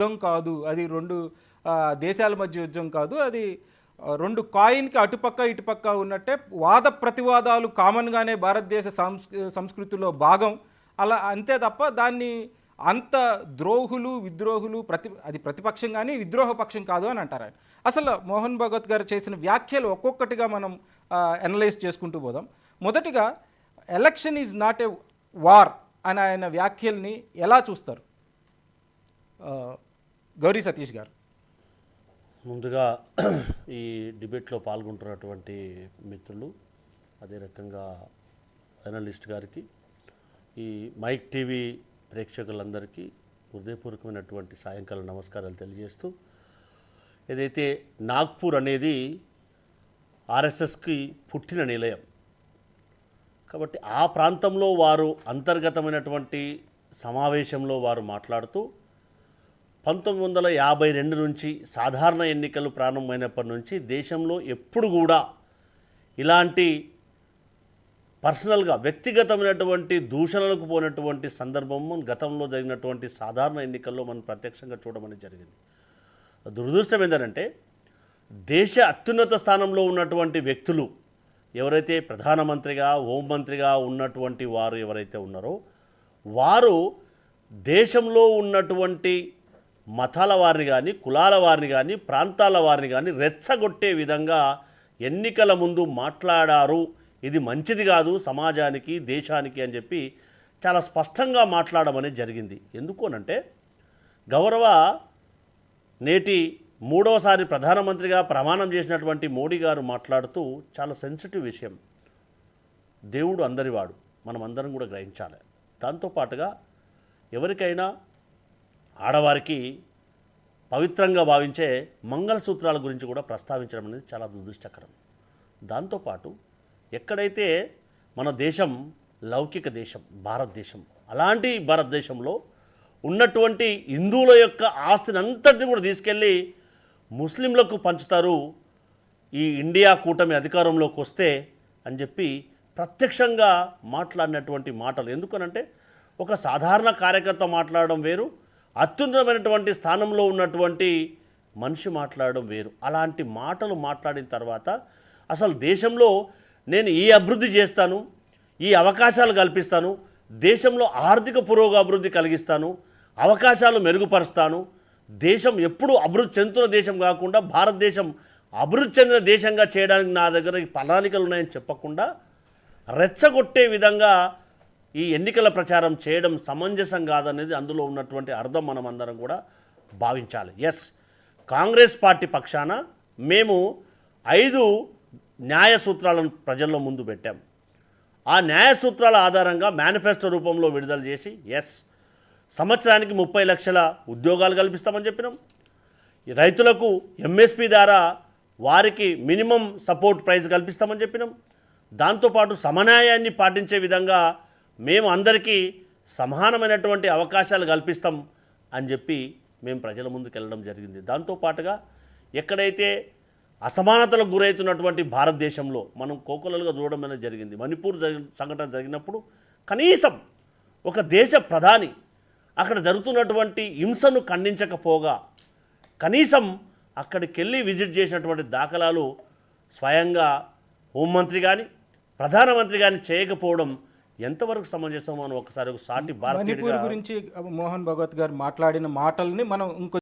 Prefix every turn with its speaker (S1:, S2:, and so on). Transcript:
S1: యుద్ధం కాదు, అది రెండు దేశాల మధ్య యుద్ధం కాదు, అది రెండు కాయిన్కి అటుపక్క ఇటుపక్క ఉన్నట్టే వాద ప్రతివాదాలు కామన్గానే భారతదేశ సంస్కృతిలో భాగం. అలా అంతే తప్ప దాన్ని అంత ద్రోహులు విద్రోహులు అది ప్రతిపక్షం కానీ విద్రోహపక్షం కాదు అని అంటారు ఆయన. అసలు మోహన్ భగవత్ గారు చేసిన వ్యాఖ్యలు ఒక్కొక్కటిగా మనం అనలైజ్ చేసుకుంటూ పోదాం. మొదటిగా election is not a war అని ఆయన వ్యాఖ్యల్ని ఎలా చూస్తారు గౌరీ సతీష్ గారు?
S2: ముందుగా ఈ డిబేట్లో పాల్గొంటున్నటువంటి మిత్రులు, అదే రకంగా అనలిస్ట్ గారికి, ఈ మైక్ టీవీ ప్రేక్షకులందరికీ హృదయపూర్వకమైనటువంటి సాయంకాల నమస్కారాలు తెలియజేస్తూ, ఏదైతే నాగ్పూర్ అనేది ఆర్ఎస్ఎస్కి పుట్టిన నిలయం కాబట్టి ఆ ప్రాంతంలో వారు అంతర్గతమైనటువంటి సమావేశంలో వారు మాట్లాడుతూ 1952 నుంచి సాధారణ ఎన్నికలు ప్రారంభమైనప్పటి నుంచి దేశంలో ఎప్పుడు కూడా ఇలాంటి పర్సనల్గా వ్యక్తిగతమైనటువంటి దూషణలకు పోయినటువంటి సందర్భము గతంలో జరిగినటువంటి సాధారణ ఎన్నికల్లో మనం ప్రత్యక్షంగా చూడమని జరిగింది. దురదృష్టం ఏంటంటే దేశ అత్యున్నత స్థానంలో ఉన్నటువంటి వ్యక్తులు ఎవరైతే ప్రధానమంత్రిగా హోంమంత్రిగా ఉన్నటువంటి వారు ఎవరైతే ఉన్నారో వారు దేశంలో ఉన్నటువంటి మతాల వారిని కానీ కులాల వారిని కానీ ప్రాంతాల వారిని కానీ రెచ్చగొట్టే విధంగా ఎన్నికల ముందు మాట్లాడారు. ఇది మంచిది కాదు సమాజానికి దేశానికి అని చెప్పి చాలా స్పష్టంగా మాట్లాడమని జరిగింది. ఎందుకు అనంటే గౌరవ నేటి మూడవసారి ప్రధానమంత్రిగా ప్రమాణం చేసినటువంటి మోడీ గారు మాట్లాడుతూ చాలా సెన్సిటివ్ విషయం, దేవుడు అందరివాడు, మనం అందరం కూడా గ్రహించాలి. దాంతోపాటుగా ఎవరికైనా ఆడవారికి పవిత్రంగా భావించే మంగళసూత్రాల గురించి కూడా ప్రస్తావించడం అనేది చాలా దురదృష్టకరం. దాంతోపాటు ఎక్కడైతే మన దేశం లౌకిక దేశం భారతదేశం, అలాంటి భారతదేశంలో ఉన్నటువంటి హిందువుల యొక్క ఆస్తిని అంతటిని కూడా తీసుకెళ్ళి ముస్లింలకు పంచుతారు ఈ ఇండియా కూటమి అధికారంలోకి వస్తే అని చెప్పి ప్రత్యక్షంగా మాట్లాడినటువంటి మాటలు. ఎందుకనంటే ఒక సాధారణ కార్యకర్త మాట్లాడడం వేరు, అత్యున్నతమైనటువంటి స్థానంలో ఉన్నటువంటి మనిషి మాట్లాడడం వేరు. అలాంటి మాటలు మాట్లాడిన తర్వాత అసలు దేశంలో నేను ఈ అభివృద్ధి చేస్తాను, ఈ అవకాశాలు కల్పిస్తాను, దేశంలో ఆర్థిక పురోగతి కలిగిస్తాను, అవకాశాలు మెరుగుపరుస్తాను, దేశం ఎప్పుడు అభివృద్ధి చెందుతున్న దేశం కాకుండా భారతదేశం అభివృద్ధి చెందిన దేశంగా చేయడానికి నా దగ్గర ప్రణాళికలు ఉన్నాయని చెప్పకుండా రెచ్చగొట్టే విధంగా ఈ ఎన్నికల ప్రచారం చేయడం సమంజసం కాదనేది అందులో ఉన్నటువంటి అర్థం మనం అందరం కూడా భావించాలి. ఎస్, కాంగ్రెస్ పార్టీ పక్షాన మేము 5 న్యాయ సూత్రాలను ప్రజల్లో ముందు పెట్టాం. ఆ న్యాయ సూత్రాల ఆధారంగా మేనిఫెస్టో రూపంలో విడుదల చేసి ఎస్ సంవత్సరానికి 30 లక్షల ఉద్యోగాలు కల్పిస్తామని చెప్పినాం. రైతులకు ఎంఎస్పి ద్వారా వారికి మినిమం సపోర్ట్ ప్రైస్ కల్పిస్తామని చెప్పినాం. దాంతోపాటు సమన్యాయాన్ని పాటించే విధంగా మేము అందరికీ సమానమైనటువంటి అవకాశాలు కల్పిస్తాం అని చెప్పి మేము ప్రజల ముందుకు వెళ్ళడం జరిగింది. దాంతోపాటుగా ఎక్కడైతే అసమానతలకు గురవుతున్నటువంటి భారతదేశంలో మనం కోకొల్లలుగా చూడడం అనేది జరిగింది. మణిపూర్ సంఘటన జరిగినప్పుడు కనీసం ఒక దేశ ప్రధాని అక్కడ జరుగుతున్నటువంటి హింసను ఖండించకపోగా కనీసం అక్కడికి వెళ్ళి విజిట్ చేసినటువంటి దాఖలాలు స్వయంగా హోంమంత్రి కానీ ప్రధానమంత్రి కానీ చేయకపోవడం ఎంతవరకు సమంజసం అని ఒకసారి సాటి భారతీయుడిగా
S1: గురించి మోహన్ భగవత్ గారు మాట్లాడిన మాటల్ని మనం ఇంకో